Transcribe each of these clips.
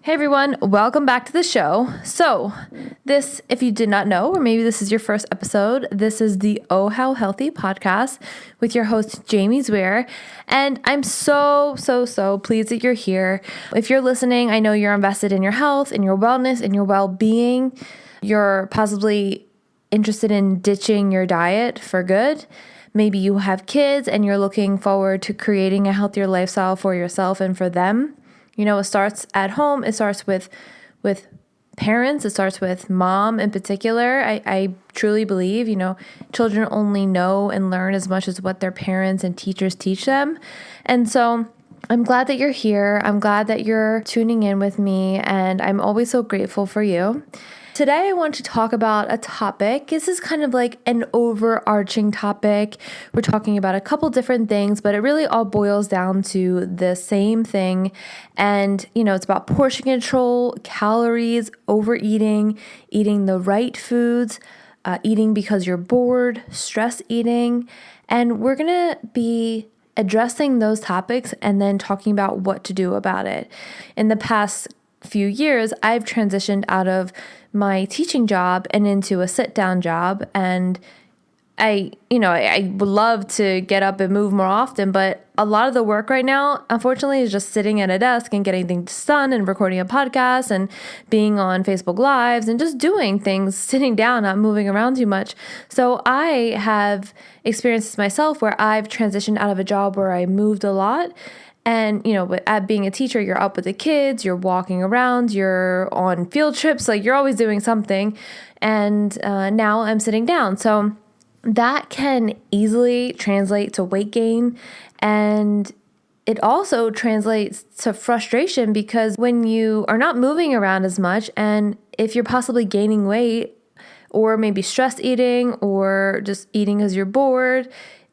Hey everyone, welcome back to the show. So this, if you did not know, or maybe this is your first episode, this is the Oh How Healthy podcast with your host, Jamie Zwier. And I'm so pleased that you're here. If you're listening, I know you're invested in your health, in your wellness, in your well-being. You're possibly interested in ditching your diet for good. Maybe you have kids and you're looking forward to creating a healthier lifestyle for yourself and for them. You know, it starts at home. It starts with parents. It starts with mom in particular. I truly believe, children only know and learn as much as what their parents and teachers teach them. And so I'm glad that you're here. I'm glad that you're tuning in with me, and I'm always so grateful for you. Today, I want to talk about a topic. This is kind of like an overarching topic. We're talking about a couple different things, but it really all boils down to the same thing. And, it's about portion control, calories, overeating, eating the right foods, eating because you're bored, stress eating. And we're going to be addressing those topics and then talking about what to do about it. In the past few years, I've transitioned out of my teaching job and into a sit-down job, and I would love to get up and move more often, but a lot of the work right now, unfortunately, is just sitting at a desk and getting things done and recording a podcast and being on Facebook Lives and just doing things, sitting down, not moving around too much. So I have experienced this myself where I've transitioned out of a job where I moved a lot. And, at being a teacher, you're up with the kids, you're walking around, you're on field trips, like you're always doing something. And now I'm sitting down. So that can easily translate to weight gain. And it also translates to frustration because when you are not moving around as much, and if you're possibly gaining weight or maybe stress eating or just eating because you're bored,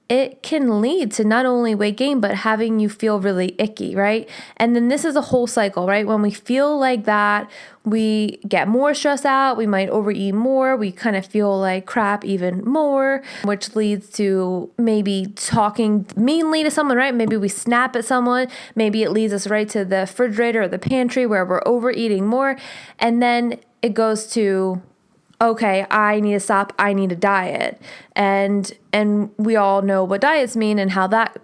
it can lead to not only weight gain, but having you feel really icky, right? And then this is a whole cycle, right? When we feel like that, we get more stressed out, we might overeat more, we kind of feel like crap even more, which leads to maybe talking meanly to someone, right? Maybe we snap at someone, maybe it leads us right to the refrigerator or the pantry where we're overeating more, and then it goes to, okay, I need to stop, I need a diet. And we all know what diets mean and how that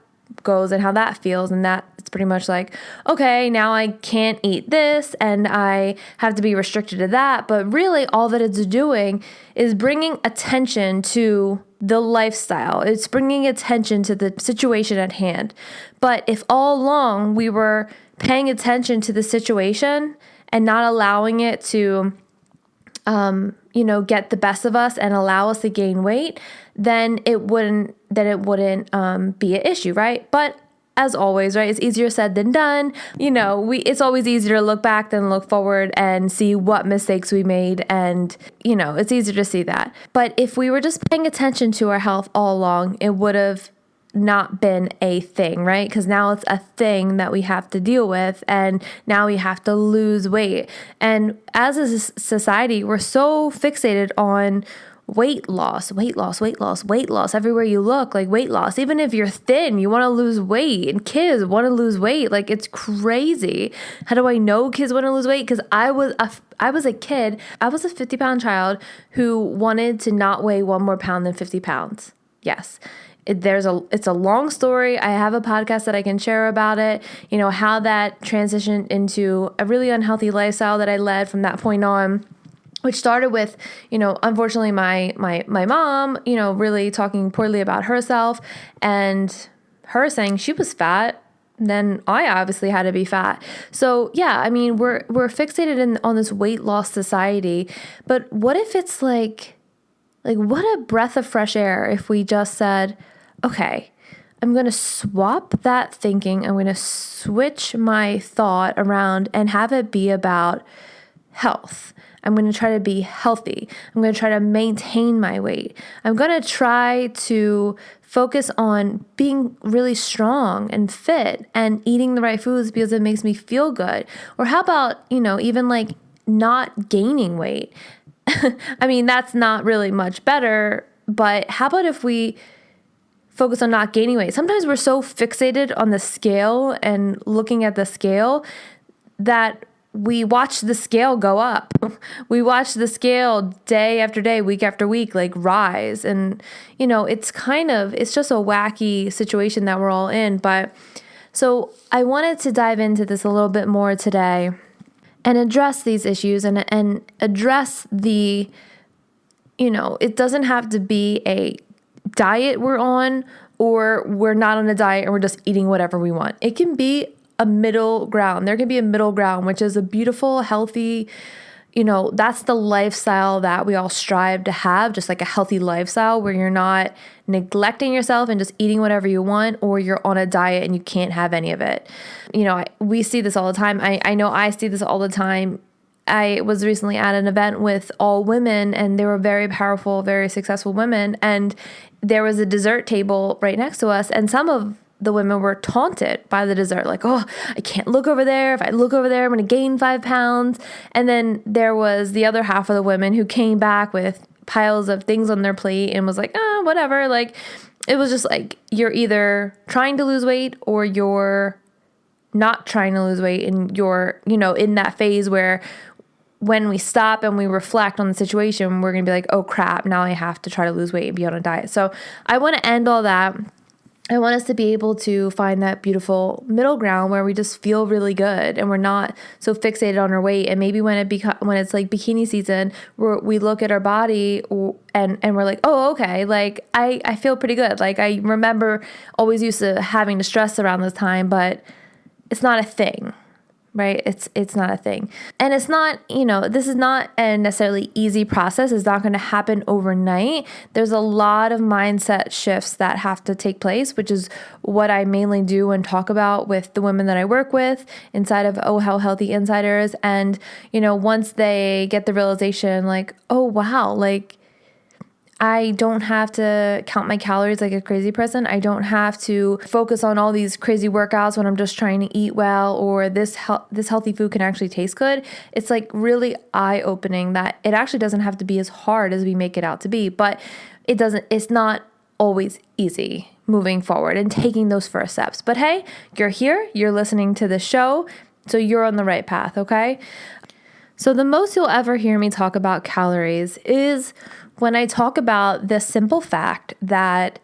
goes and how that feels. And that it's pretty much like, okay, now I can't eat this and I have to be restricted to that. But really all that it's doing is bringing attention to the lifestyle. It's bringing attention to the situation at hand. But if all along we were paying attention to the situation and not allowing it to get the best of us and allow us to gain weight, then it wouldn't be an issue, right? But as always, right, it's easier said than done. It's always easier to look back than look forward and see what mistakes we made. And, it's easier to see that. But if we were just paying attention to our health all along, it would have not been a thing, right? Because now it's a thing that we have to deal with, and now we have to lose weight. And as a society, we're so fixated on weight loss everywhere you look, like weight loss. Even if you're thin, you want to lose weight, and kids want to lose weight. Like, it's crazy. How do I know kids want to lose weight? Because I was a kid. I was a 50-pound child who wanted to not weigh one more pound than 50 pounds. Yes. It's a long story. I have a podcast that I can share about it, how that transitioned into a really unhealthy lifestyle that I led from that point on, which started with, unfortunately my mom, really talking poorly about herself and her saying she was fat. Then I obviously had to be fat. So yeah, we're fixated on this weight loss society, but what if it's like what a breath of fresh air if we just said, okay, I'm going to swap that thinking. I'm going to switch my thought around and have it be about health. I'm going to try to be healthy. I'm going to try to maintain my weight. I'm going to try to focus on being really strong and fit and eating the right foods because it makes me feel good. Or how about, even like not gaining weight? That's not really much better, but how about if we focus on not gaining weight? Sometimes we're so fixated on the scale and looking at the scale that we watch the scale go up. We watch the scale day after day, week after week, like rise. And, it's just a wacky situation that we're all in. But so I wanted to dive into this a little bit more today and address these issues and address it doesn't have to be a diet we're on, or we're not on a diet and we're just eating whatever we want. It can be a middle ground. There can be a middle ground, which is a beautiful, healthy, that's the lifestyle that we all strive to have, just like a healthy lifestyle where you're not neglecting yourself and just eating whatever you want, or you're on a diet and you can't have any of it. We see this all the time. I know I see this all the time. I was recently at an event with all women, and they were very powerful, very successful women. And there was a dessert table right next to us, and some of the women were taunted by the dessert, like, oh, I can't look over there. If I look over there, I'm going to gain 5 pounds. And then there was the other half of the women who came back with piles of things on their plate and was like, whatever. Like, it was just like, you're either trying to lose weight or you're not trying to lose weight. And you're, in that phase where when we stop and we reflect on the situation, we're going to be like, oh crap, now I have to try to lose weight and be on a diet. So I want to end all that. I want us to be able to find that beautiful middle ground where we just feel really good and we're not so fixated on our weight. And maybe when it's like bikini season, we look at our body and we're like, oh, okay, like I feel pretty good. Like I remember always used to having to stress around this time, but it's not a thing. Right? It's not a thing. And it's not, this is not a necessarily easy process. It's not going to happen overnight. There's a lot of mindset shifts that have to take place, which is what I mainly do and talk about with the women that I work with inside of Oh How Healthy Insiders. And, once they get the realization like, oh, wow, like I don't have to count my calories like a crazy person. I don't have to focus on all these crazy workouts when I'm just trying to eat well, or this healthy food can actually taste good. It's like really eye-opening that it actually doesn't have to be as hard as we make it out to be, but it's not always easy moving forward and taking those first steps. But hey, you're here, you're listening to the show, so you're on the right path, okay? So the most you'll ever hear me talk about calories is when I talk about the simple fact that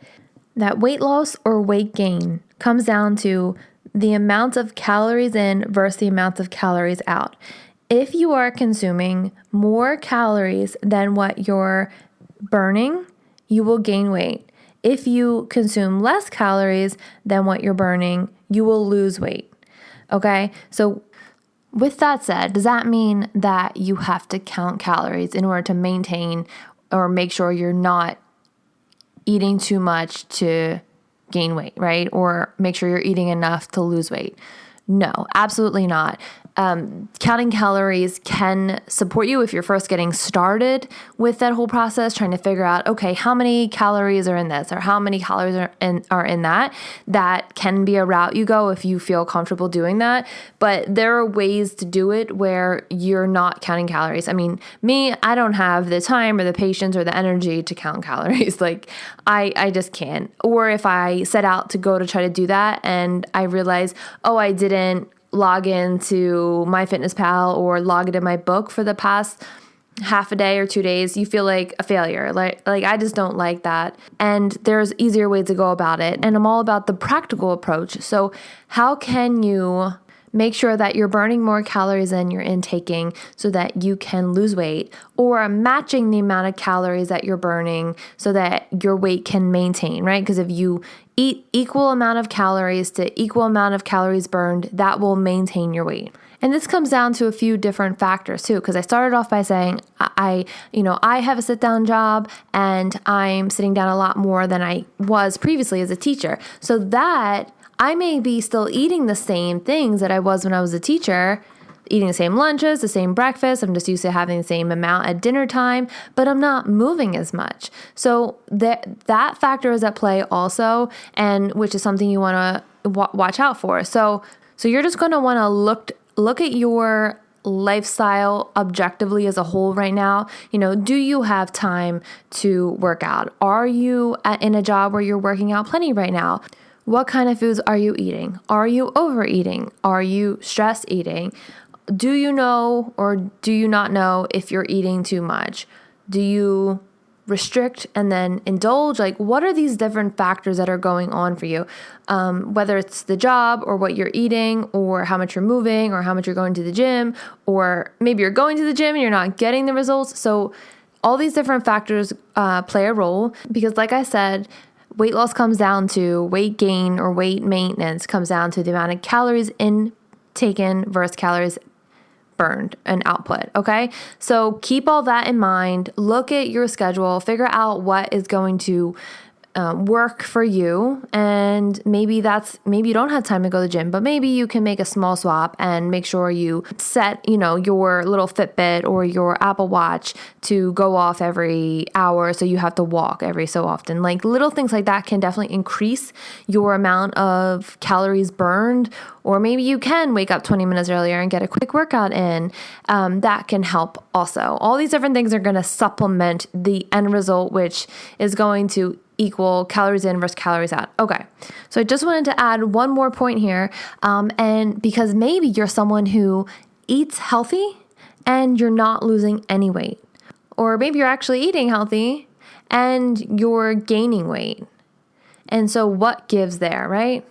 weight loss or weight gain comes down to the amount of calories in versus the amount of calories out. If you are consuming more calories than what you're burning, you will gain weight. If you consume less calories than what you're burning, you will lose weight. Okay? So with that said, does that mean that you have to count calories in order to maintain or make sure you're not eating too much to gain weight, right? Or make sure you're eating enough to lose weight? No, absolutely not. Counting calories can support you if you're first getting started with that whole process, trying to figure out, okay, how many calories are in this or how many calories are in that. That can be a route you go if you feel comfortable doing that. But there are ways to do it where you're not counting calories. I mean, I don't have the time or the patience or the energy to count calories. Like I just can't. Or if I set out to go to try to do that and I realize, oh, I didn't log into MyFitnessPal or log it in my book for the past half a day or 2 days, you feel like a failure. Like I just don't like that. And there's easier ways to go about it. And I'm all about the practical approach. So how can you make sure that you're burning more calories than you're intaking so that you can lose weight, or matching the amount of calories that you're burning so that your weight can maintain, right? Because if you eat equal amount of calories to equal amount of calories burned, that will maintain your weight. And this comes down to a few different factors too, because I started off by saying I have a sit-down job and I'm sitting down a lot more than I was previously as a teacher. So that I may be still eating the same things that I was when I was a teacher, eating the same lunches, the same breakfast. I'm just used to having the same amount at dinner time, but I'm not moving as much. So that factor is at play also, and which is something you want to watch out for. So you're just going to want to look at your lifestyle objectively as a whole right now. Do you have time to work out? Are you in a job where you're working out plenty right now? What kind of foods are you eating? Are you overeating? Are you stress eating? do you know or do you not know if you're eating too much? Do you restrict and then indulge? Like, what are these different factors that are going on for you? Whether it's the job or what you're eating or how much you're moving or how much you're going to the gym, or maybe you're going to the gym and you're not getting the results. So all these different factors play a role, because like I said, weight loss comes down to weight gain, or weight maintenance comes down to the amount of calories taken versus calories burned and output. Okay. So keep all that in mind. Look at your schedule, figure out what is going to work for you. And maybe you don't have time to go to the gym, but maybe you can make a small swap and make sure you set, your little Fitbit or your Apple Watch to go off every hour. So you have to walk every so often. Like, little things like that can definitely increase your amount of calories burned. Or maybe you can wake up 20 minutes earlier and get a quick workout in. That can help also. All these different things are going to supplement the end result, which is going to equal calories in versus calories out. Okay, so I just wanted to add one more point here. And because maybe you're someone who eats healthy and you're not losing any weight. Or maybe you're actually eating healthy and you're gaining weight. And so what gives there, right?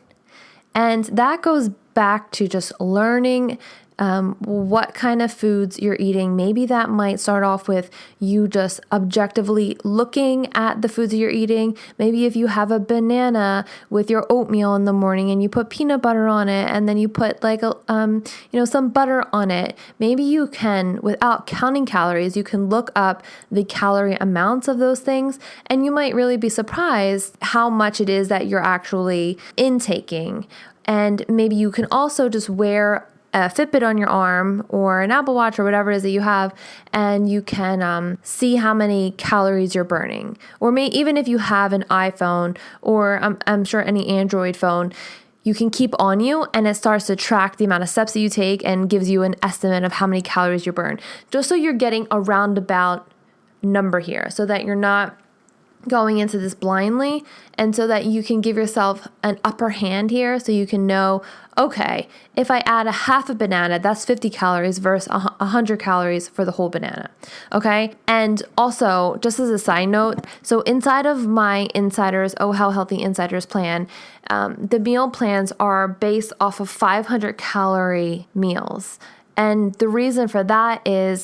And that goes back to just learning what kind of foods you're eating. Maybe that might start off with you just objectively looking at the foods that you're eating. Maybe if you have a banana with your oatmeal in the morning and you put peanut butter on it, and then you put some butter on it. Maybe you can, without counting calories, you can look up the calorie amounts of those things, and you might really be surprised how much it is that you're actually intaking. And maybe you can also just wear a Fitbit on your arm or an Apple Watch or whatever it is that you have, and you can see how many calories you're burning. Or even if you have an iPhone, or I'm sure any Android phone, you can keep on you, and it starts to track the amount of steps that you take and gives you an estimate of how many calories you burn, just so you're getting a roundabout number here, so that you're not going into this blindly, and so that you can give yourself an upper hand here, so you can know, okay, if I add a half a banana, that's 50 calories versus 100 calories for the whole banana. Okay. And also, just as a side note, so inside of my Insiders, Oh How Healthy Insiders plan, the meal plans are based off of 500 calorie meals. And the reason for that is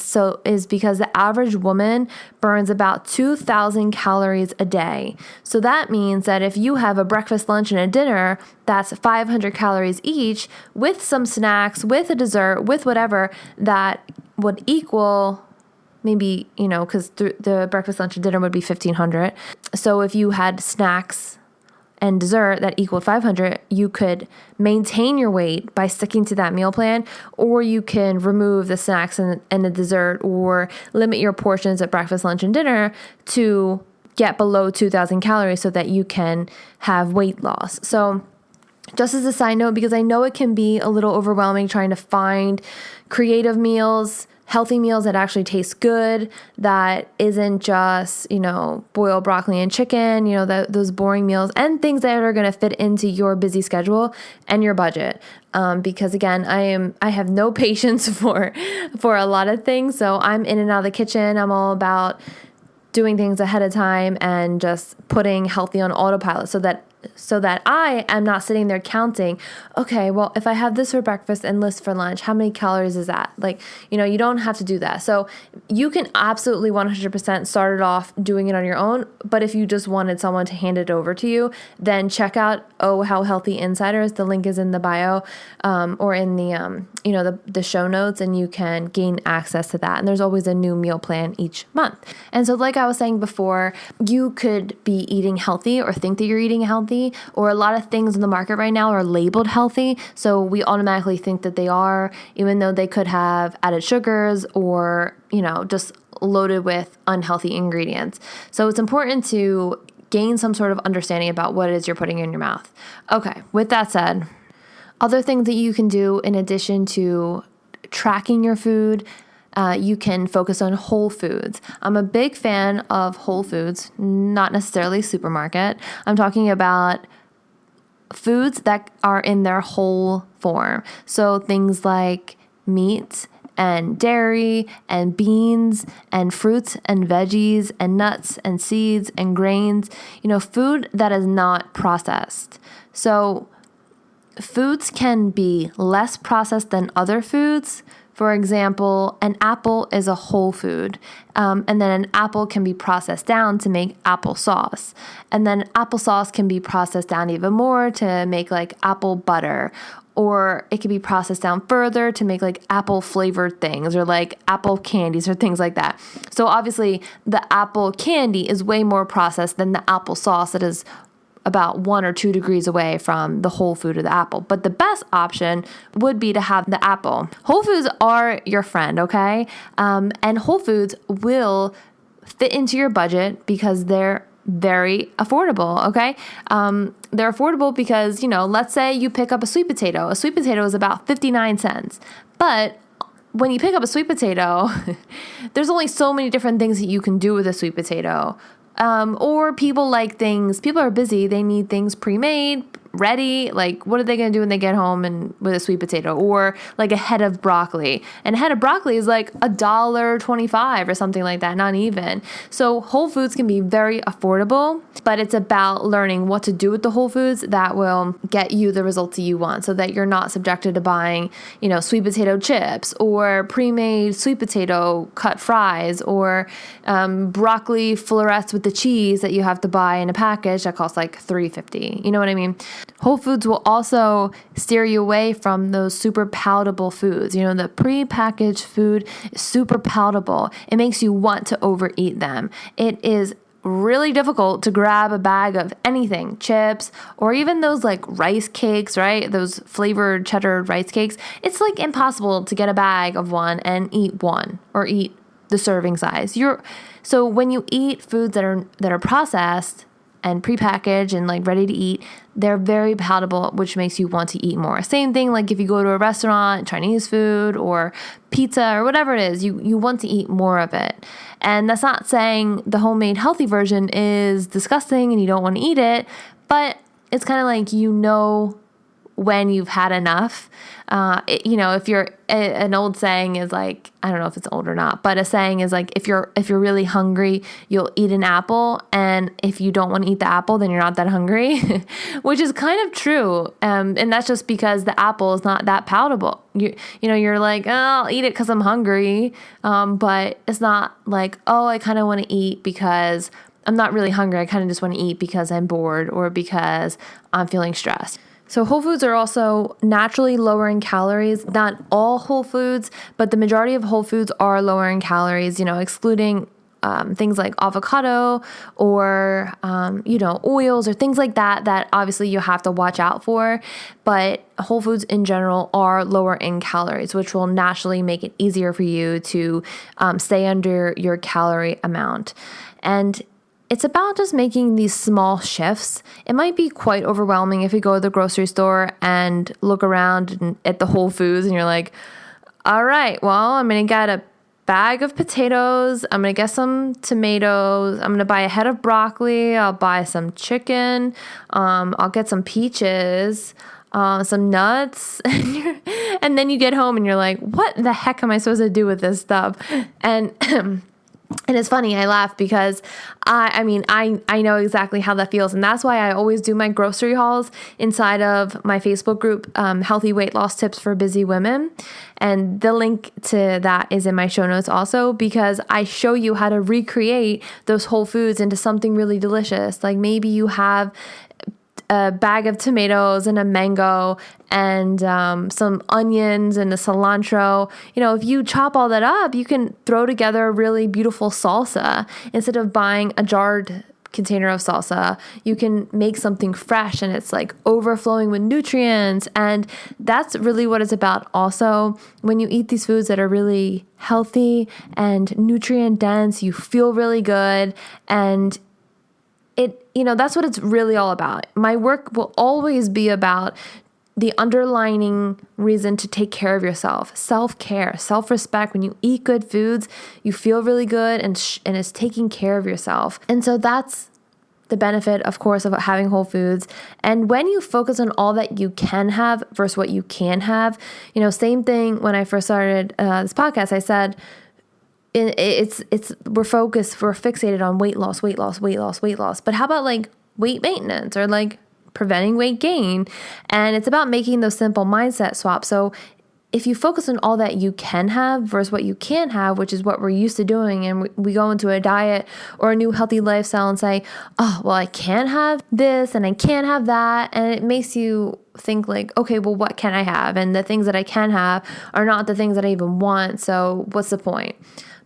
because the average woman burns about 2,000 calories a day. So that means that if you have a breakfast, lunch, and a dinner, that's 500 calories each, with some snacks, with a dessert, with whatever, that would equal maybe, because the breakfast, lunch, and dinner would be 1,500. So if you had snacks and dessert that equaled 500, you could maintain your weight by sticking to that meal plan, or you can remove the snacks and the dessert, or limit your portions at breakfast, lunch, and dinner to get below 2,000 calories so that you can have weight loss. So just as a side note, because I know it can be a little overwhelming trying to find creative meals, healthy meals that actually taste good, that isn't just, boiled broccoli and chicken, those boring meals, and things that are going to fit into your busy schedule and your budget. Because again, I have no patience for a lot of things. So I'm in and out of the kitchen. I'm all about doing things ahead of time and just putting healthy on autopilot so that I am not sitting there counting, okay, well, if I have this for breakfast and this for lunch, how many calories is that? You don't have to do that. So you can absolutely 100% start it off doing it on your own. But if you just wanted someone to hand it over to you, then check out Oh How Healthy Insiders. The link is in the bio, or in the show notes, and you can gain access to that. And there's always a new meal plan each month. And so like I was saying before, you could be eating healthy or think that you're eating healthy, or a lot of things in the market right now are labeled healthy. So we automatically think that they are, even though they could have added sugars or, just loaded with unhealthy ingredients. So it's important to gain some sort of understanding about what it is you're putting in your mouth. Okay, with that said, other things that you can do in addition to tracking your food, you can focus on whole foods. I'm a big fan of whole foods, not necessarily supermarket. I'm talking about foods that are in their whole form. So things like meat and dairy and beans and fruits and veggies and nuts and seeds and grains, food that is not processed. So foods can be less processed than other foods. For example, an apple is a whole food, and then an apple can be processed down to make applesauce. And then applesauce can be processed down even more to make like apple butter, or it can be processed down further to make like apple flavored things or like apple candies or things like that. So obviously the apple candy is way more processed than the applesauce that is about 1 or 2 degrees away from the whole food of the apple. But the best option would be to have the apple. Whole foods are your friend, okay? And whole foods will fit into your budget because they're very affordable, okay? They're affordable because, let's say you pick up a sweet potato. A sweet potato is about 59 cents. But when you pick up a sweet potato, there's only so many different things that you can do with a sweet potato. Or people are busy, they need things pre-made, ready. Like, what are they going to do when they get home and with a sweet potato or like a head of broccoli? And a head of broccoli is like $1.25 or something like that, not even. So whole foods can be very affordable, but it's about learning what to do with the whole foods that will get you the results that you want so that you're not subjected to buying, sweet potato chips or pre-made sweet potato cut fries or broccoli florets with the cheese that you have to buy in a package that costs like $3.50. You know what I mean? Whole foods will also steer you away from those super palatable foods. The pre-packaged food is super palatable. It makes you want to overeat them. It is really difficult to grab a bag of anything, chips, or even those like rice cakes, right? Those flavored cheddar rice cakes. It's like impossible to get a bag of one and eat one or eat the serving size. So when you eat foods that are processed and prepackaged and like ready to eat, they're very palatable, which makes you want to eat more. Same thing like if you go to a restaurant, Chinese food or pizza or whatever it is, you want to eat more of it. And that's not saying the homemade healthy version is disgusting and you don't want to eat it, but it's kind of like when you've had enough. If you're an old saying is like, I don't know if it's old or not, but a saying is like, if you're really hungry, you'll eat an apple, and if you don't want to eat the apple, then you're not that hungry, which is kind of true. And that's just because the apple is not that palatable. You're like, oh, I'll eat it because I'm hungry, but it's not like, oh, I kind of want to eat because I'm not really hungry. I kind of just want to eat because I'm bored or because I'm feeling stressed. So whole foods are also naturally lower in calories. Not all whole foods, but the majority of whole foods are lower in calories, excluding things like avocado or, oils or things like that obviously you have to watch out for. But whole foods in general are lower in calories, which will naturally make it easier for you to stay under your calorie amount. And it's about just making these small shifts. It might be quite overwhelming if you go to the grocery store and look around at the Whole Foods and you're like, all right, well, I'm going to get a bag of potatoes. I'm going to get some tomatoes. I'm going to buy a head of broccoli. I'll buy some chicken. I'll get some peaches, some nuts. And then you get home and you're like, what the heck am I supposed to do with this stuff? And it's funny, I laugh because I know exactly how that feels. And that's why I always do my grocery hauls inside of my Facebook group, Healthy Weight Loss Tips for Busy Women. And the link to that is in my show notes also, because I show you how to recreate those whole foods into something really delicious. Like maybe you have a bag of tomatoes and a mango and some onions and a cilantro. If you chop all that up, you can throw together a really beautiful salsa. Instead of buying a jarred container of salsa, you can make something fresh and it's like overflowing with nutrients. And that's really what it's about. Also, when you eat these foods that are really healthy and nutrient dense, you feel really good, and that's what it's really all about. My work will always be about the underlining reason to take care of yourself, self-care, self-respect. When you eat good foods, you feel really good and it's taking care of yourself. And so that's the benefit, of course, of having whole foods. And when you focus on all that you can have versus what you can have, same thing when I first started this podcast, I said, we're fixated on weight loss. But how about like weight maintenance or like preventing weight gain? And it's about making those simple mindset swaps. So if you focus on all that you can have versus what you can't have, which is what we're used to doing, and we go into a diet or a new healthy lifestyle and say, oh, well, I can't have this and I can't have that. And it makes you think like, okay, well, what can I have? And the things that I can have are not the things that I even want. So what's the point?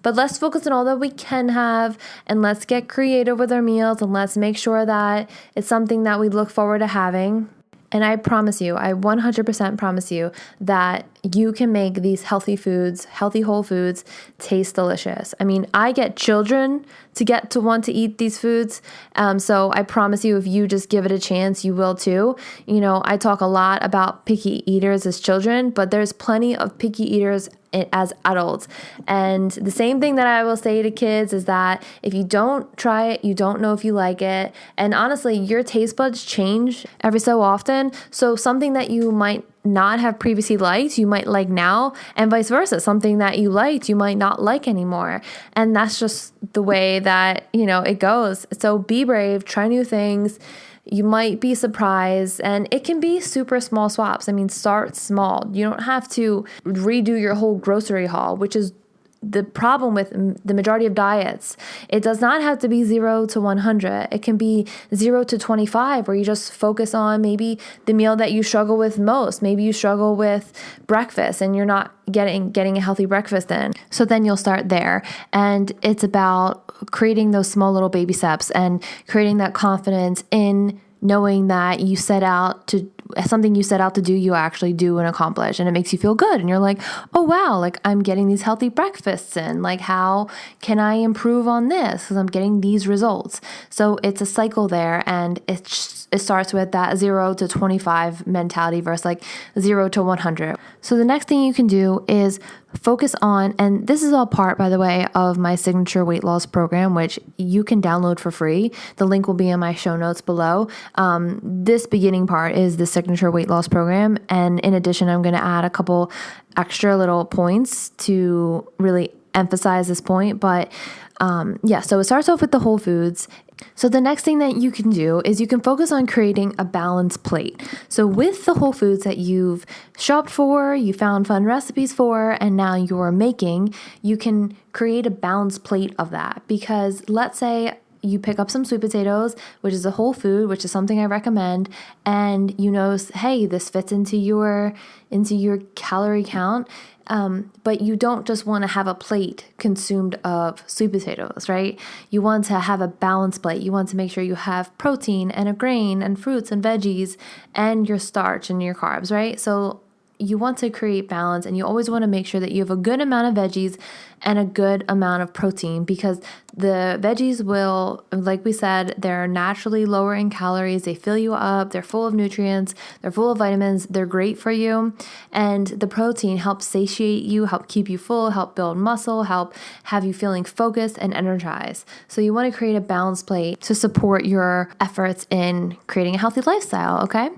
But let's focus on all that we can have, and let's get creative with our meals, and let's make sure that it's something that we look forward to having. And I promise you, I 100% promise you that you can make these healthy foods, healthy whole foods, taste delicious. I mean, I get children to get to want to eat these foods. So I promise you, if you just give it a chance, you will too. I talk a lot about picky eaters as children, but there's plenty of picky eaters as adults. And the same thing that I will say to kids is that if you don't try it, you don't know if you like it. And honestly, your taste buds change every so often. So something that you might not have previously liked, you might like now, and vice versa. Something that you liked, you might not like anymore. And that's just the way that, it goes. So be brave, try new things. You might be surprised, and it can be super small swaps. I mean, start small. You don't have to redo your whole grocery haul, which is the problem with the majority of diets. It does not have to be 0 to 100. It can be 0 to 25, where you just focus on maybe the meal that you struggle with most. Maybe you struggle with breakfast and you're not getting a healthy breakfast in. So then you'll start there. And it's about creating those small little baby steps and creating that confidence in knowing that something you set out to do, you actually do and accomplish, and it makes you feel good. And you're like, oh wow, like I'm getting these healthy breakfasts in. Like, how can I improve on this? Because I'm getting these results. So it's a cycle there, and it starts with that 0 to 25 mentality versus like 0 to 100. So the next thing you can do is focus on, and this is all part, by the way, of my signature weight loss program, which you can download for free. The link will be in my show notes below. This beginning part is the signature weight loss program. And in addition, I'm going to add a couple extra little points to really emphasize this point. But so it starts off with the whole foods. So the next thing that you can do is you can focus on creating a balanced plate. So with the whole foods that you've shopped for, you found fun recipes for, and now you're making, you can create a balanced plate of that. Because let's say you pick up some sweet potatoes, which is a whole food, which is something I recommend, and hey, this fits into your calorie count. But you don't just want to have a plate consumed of sweet potatoes, right? You want to have a balanced plate. You want to make sure you have protein and a grain and fruits and veggies and your starch and your carbs, right? So you want to create balance, and you always want to make sure that you have a good amount of veggies and a good amount of protein, because the veggies will, like we said, they're naturally lower in calories. They fill you up. They're full of nutrients. They're full of vitamins. They're great for you. And the protein helps satiate you, help keep you full, help build muscle, help have you feeling focused and energized. So you want to create a balanced plate to support your efforts in creating a healthy lifestyle, okay?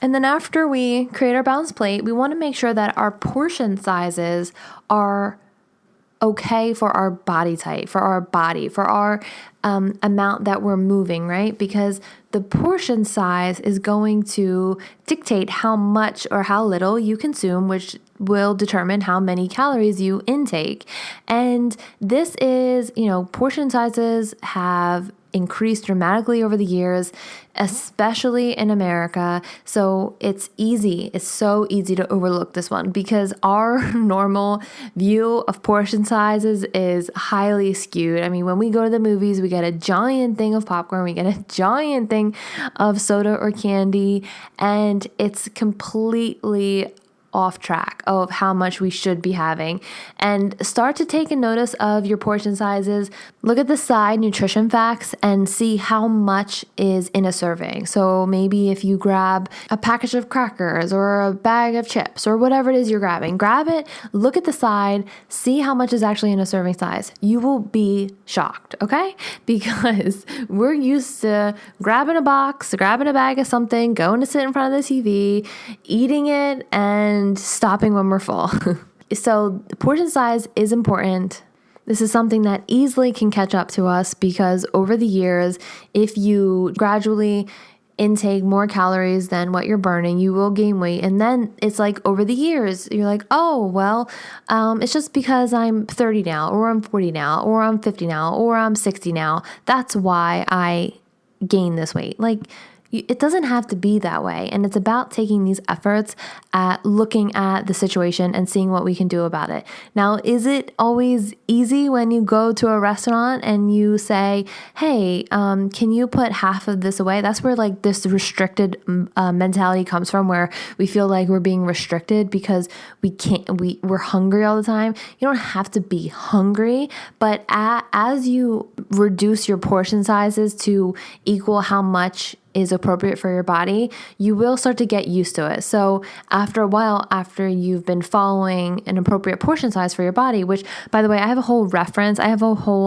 And then after we create our balanced plate, we want to make sure that our portion sizes are okay for our body type, for our body, for our amount that we're moving, right? Because the portion size is going to dictate how much or how little you consume, which will determine how many calories you intake. And this is, portion sizes have increased dramatically over the years, especially in America. So it's so easy to overlook this one, because our normal view of portion sizes is highly skewed. I mean, when we go to the movies, we get a giant thing of popcorn, we get a giant thing of soda or candy, and it's completely off track of how much we should be having. And start to take a notice of your portion sizes. Look at the side nutrition facts and see how much is in a serving. So maybe if you grab a package of crackers or a bag of chips or whatever it is you're grabbing, grab it, look at the side, see how much is actually in a serving size. You will be shocked, okay? Because we're used to grabbing a box, grabbing a bag of something, going to sit in front of the TV, eating it, and stopping when we're full. So the portion size is important. This is something that easily can catch up to us because over the years, if you gradually intake more calories than what you're burning, you will gain weight. And then it's like over the years, you're like, oh, well, it's just because I'm 30 now, or I'm 40 now, or I'm 50 now, or I'm 60 now. That's why I gain this weight. Like, it doesn't have to be that way. And it's about taking these efforts at looking at the situation and seeing what we can do about it. Now, is it always easy when you go to a restaurant and you say, hey, can you put half of this away? That's where like this restricted mentality comes from, where we feel like we're being restricted because we're hungry all the time. You don't have to be hungry, but as you reduce your portion sizes to equal how much is appropriate for your body, you will start to get used to it. So after a while, after you've been following an appropriate portion size for your body, which by the way, I have a whole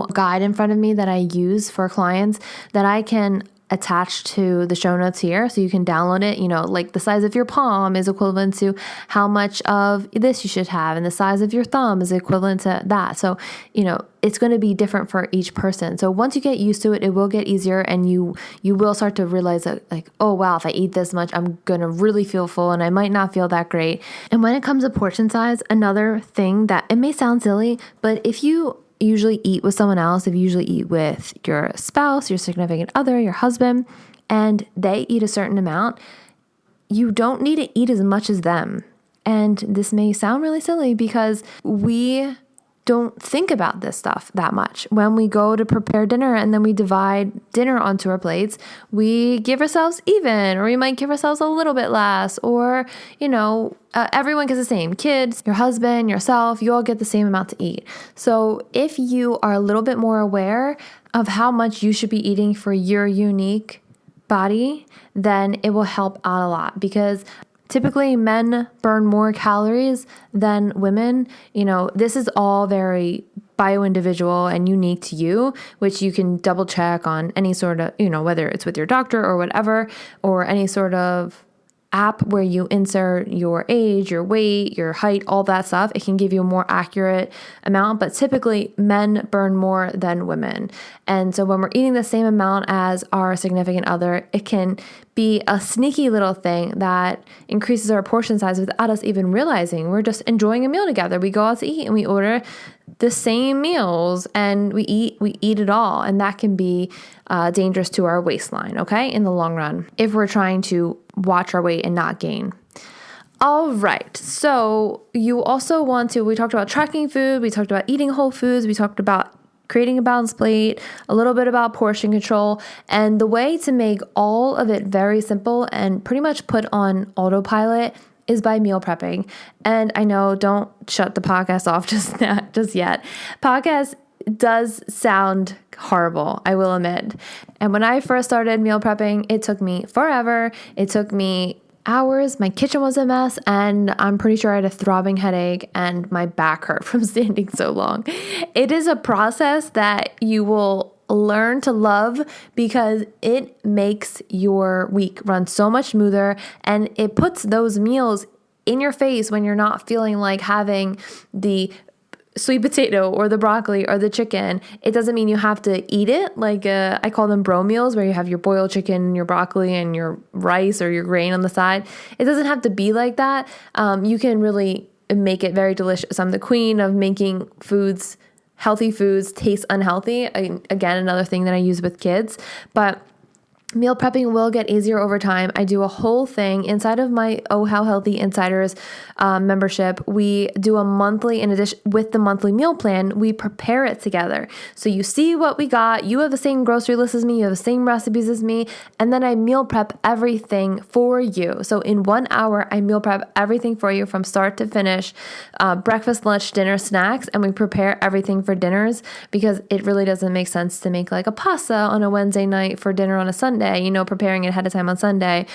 guide in front of me that I use for clients that I can attached to the show notes here. So you can download it, like the size of your palm is equivalent to how much of this you should have. And the size of your thumb is equivalent to that. So, it's going to be different for each person. So once you get used to it, it will get easier. And you will start to realize that like, oh, wow, if I eat this much, I'm going to really feel full and I might not feel that great. And when it comes to portion size, another thing that it may sound silly, but if you usually eat with someone else, if you usually eat with your spouse, your significant other, your husband, and they eat a certain amount, you don't need to eat as much as them. And this may sound really silly because we don't think about this stuff that much. When we go to prepare dinner and then we divide dinner onto our plates, we give ourselves even, or we might give ourselves a little bit less, or, everyone gets the same. Kids, your husband, yourself, you all get the same amount to eat. So if you are a little bit more aware of how much you should be eating for your unique body, then it will help out a lot, because typically men burn more calories than women. This is all very bio-individual and unique to you, which you can double check on any sort of, whether it's with your doctor or whatever, or any sort of app where you insert your age, your weight, your height, all that stuff. It can give you a more accurate amount, but typically men burn more than women. And so when we're eating the same amount as our significant other, it can be a sneaky little thing that increases our portion size without us even realizing. We're just enjoying a meal together. We go out to eat and we order the same meals and we eat it all. And that can be dangerous to our waistline, okay, in the long run, if we're trying to watch our weight and not gain. All right. So you also we talked about tracking food. We talked about eating whole foods. We talked about creating a balanced plate, a little bit about portion control, and the way to make all of it very simple and pretty much put on autopilot is by meal prepping. And I know, don't shut the podcast off just yet. Podcast does sound horrible, I will admit. And when I first started meal prepping, it took me forever. It took me hours. My kitchen was a mess, and I'm pretty sure I had a throbbing headache and my back hurt from standing so long. It is a process that you will learn to love because it makes your week run so much smoother, and it puts those meals in your face when you're not feeling like having the sweet potato or the broccoli or the chicken. It doesn't mean you have to eat it. Like I call them bro meals, where you have your boiled chicken, your broccoli, and your rice or your grain on the side. It doesn't have to be like that. You can really make it very delicious. I'm the queen of making healthy foods taste unhealthy. Again, another thing that I use with kids. But Meal prepping will get easier over time. I do a whole thing inside of my Oh How Healthy Insiders membership. We do a monthly, in addition with the monthly meal plan, we prepare it together. So you see what we got. You have the same grocery list as me. You have the same recipes as me. And then I meal prep everything for you. So in 1 hour, I meal prep everything for you from start to finish, breakfast, lunch, dinner, snacks. And we prepare everything for dinners because it really doesn't make sense to make like a pasta on a Wednesday night for dinner on a Sunday, preparing it ahead of time on Sunday.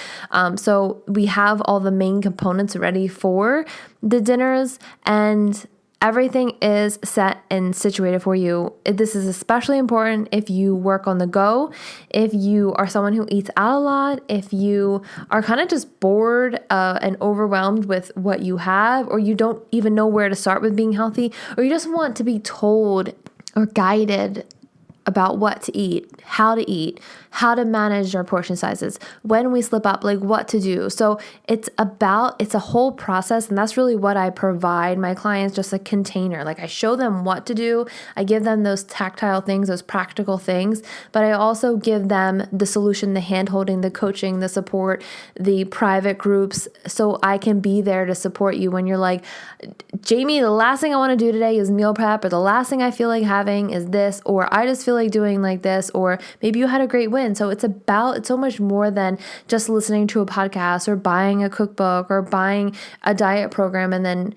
So we have all the main components ready for the dinners, and everything is set and situated for you. This is especially important if you work on the go, if you are someone who eats out a lot, if you are kind of just bored and overwhelmed with what you have, or you don't even know where to start with being healthy, or you just want to be told or guided about what to eat, how to manage our portion sizes, when we slip up, like what to do. So it's a whole process. And that's really what I provide my clients, just a container. Like I show them what to do. I give them those tactile things, those practical things, but I also give them the solution, the hand holding, the coaching, the support, the private groups. So I can be there to support you when you're like, Jamie, the last thing I want to do today is meal prep, or the last thing I feel like having is this, or I just feel like doing like this, or maybe you had a great win. So it's so much more than just listening to a podcast or buying a cookbook or buying a diet program and then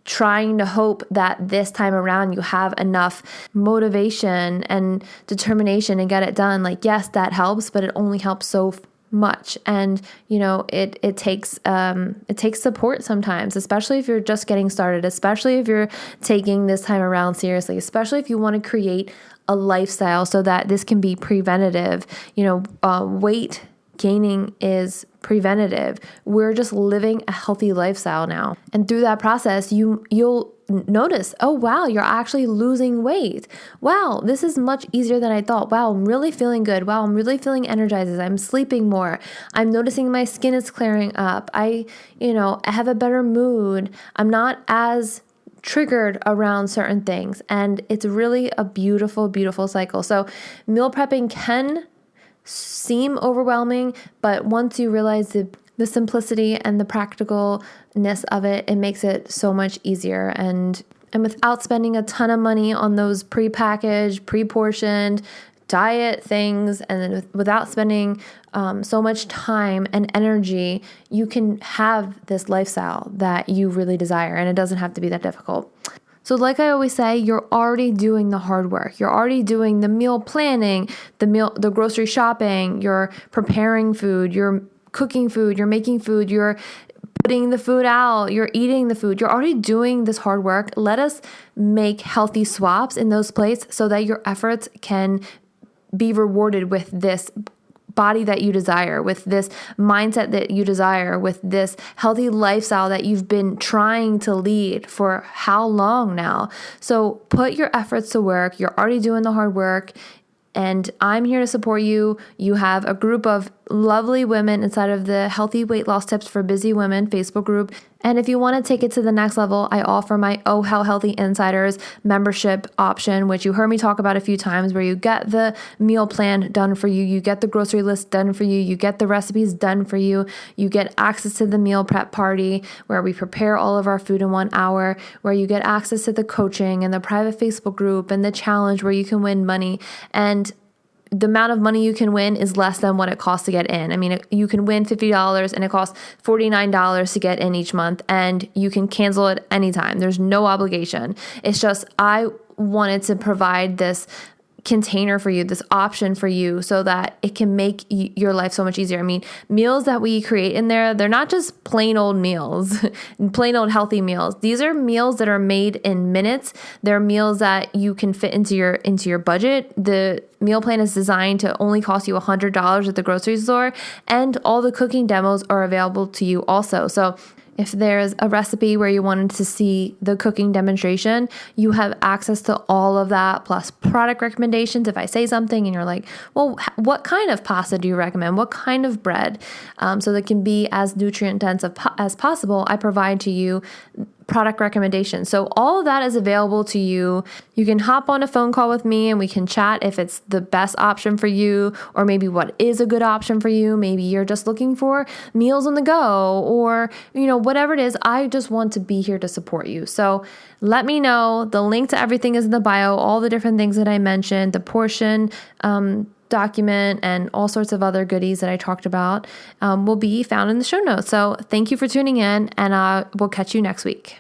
trying to hope that this time around you have enough motivation and determination and get it done. Like, yes, that helps, but it only helps so much. And, it takes support sometimes, especially if you're just getting started, especially if you're taking this time around seriously, especially if you want to create a lifestyle so that this can be preventative. Weight gaining is preventative. We're just living a healthy lifestyle now. And through that process, you'll notice, oh, wow, you're actually losing weight. Wow, this is much easier than I thought. Wow, I'm really feeling good. Wow, I'm really feeling energized. I'm sleeping more. I'm noticing my skin is clearing up. I have a better mood. I'm not as triggered around certain things. And it's really a beautiful, beautiful cycle. So meal prepping can seem overwhelming, but once you realize the simplicity and the practicalness of it, it makes it so much easier. And without spending a ton of money on those prepackaged, pre-portioned diet things, and then without spending so much time and energy, you can have this lifestyle that you really desire, and it doesn't have to be that difficult. So like I always say, you're already doing the hard work. You're already doing the meal planning, the grocery shopping, you're preparing food, you're cooking food, you're making food, you're putting the food out, you're eating the food. You're already doing this hard work. Let us make healthy swaps in those places so that your efforts can be rewarded with this body that you desire, with this mindset that you desire, with this healthy lifestyle that you've been trying to lead for how long now. So put your efforts to work. You're already doing the hard work, and I'm here to support you. You have a group of lovely women inside of the Healthy Weight Loss Tips for Busy Women Facebook group. And if you want to take it to the next level, I offer my Oh How Healthy Insiders membership option, which you heard me talk about a few times, where you get the meal plan done for you, you get the grocery list done for you, you get the recipes done for you, you get access to the meal prep party where we prepare all of our food in 1 hour, where you get access to the coaching and the private Facebook group and the challenge where you can win money. And the amount of money you can win is less than what it costs to get in. I mean, you can win $50 and it costs $49 to get in each month, and you can cancel it anytime. There's no obligation. It's just, I wanted to provide this container for you, this option for you, so that it can make your life so much easier. I mean, meals that we create in there, they're not just plain old meals, plain old healthy meals. These are meals that are made in minutes. They're meals that you can fit into your budget. The meal plan is designed to only cost you $100 at the grocery store, and all the cooking demos are available to you also. So if there's a recipe where you wanted to see the cooking demonstration, you have access to all of that, plus product recommendations. If I say something and you're like, well, what kind of pasta do you recommend? What kind of bread? So that can be as nutrient dense as possible. I provide to you product recommendations. So all of that is available to you. You can hop on a phone call with me and we can chat if it's the best option for you, or maybe what is a good option for you. Maybe you're just looking for meals on the go, or, whatever it is. I just want to be here to support you. So let me know. The link to everything is in the bio, all the different things that I mentioned, the portion, document, and all sorts of other goodies that I talked about will be found in the show notes. So thank you for tuning in, and we'll catch you next week.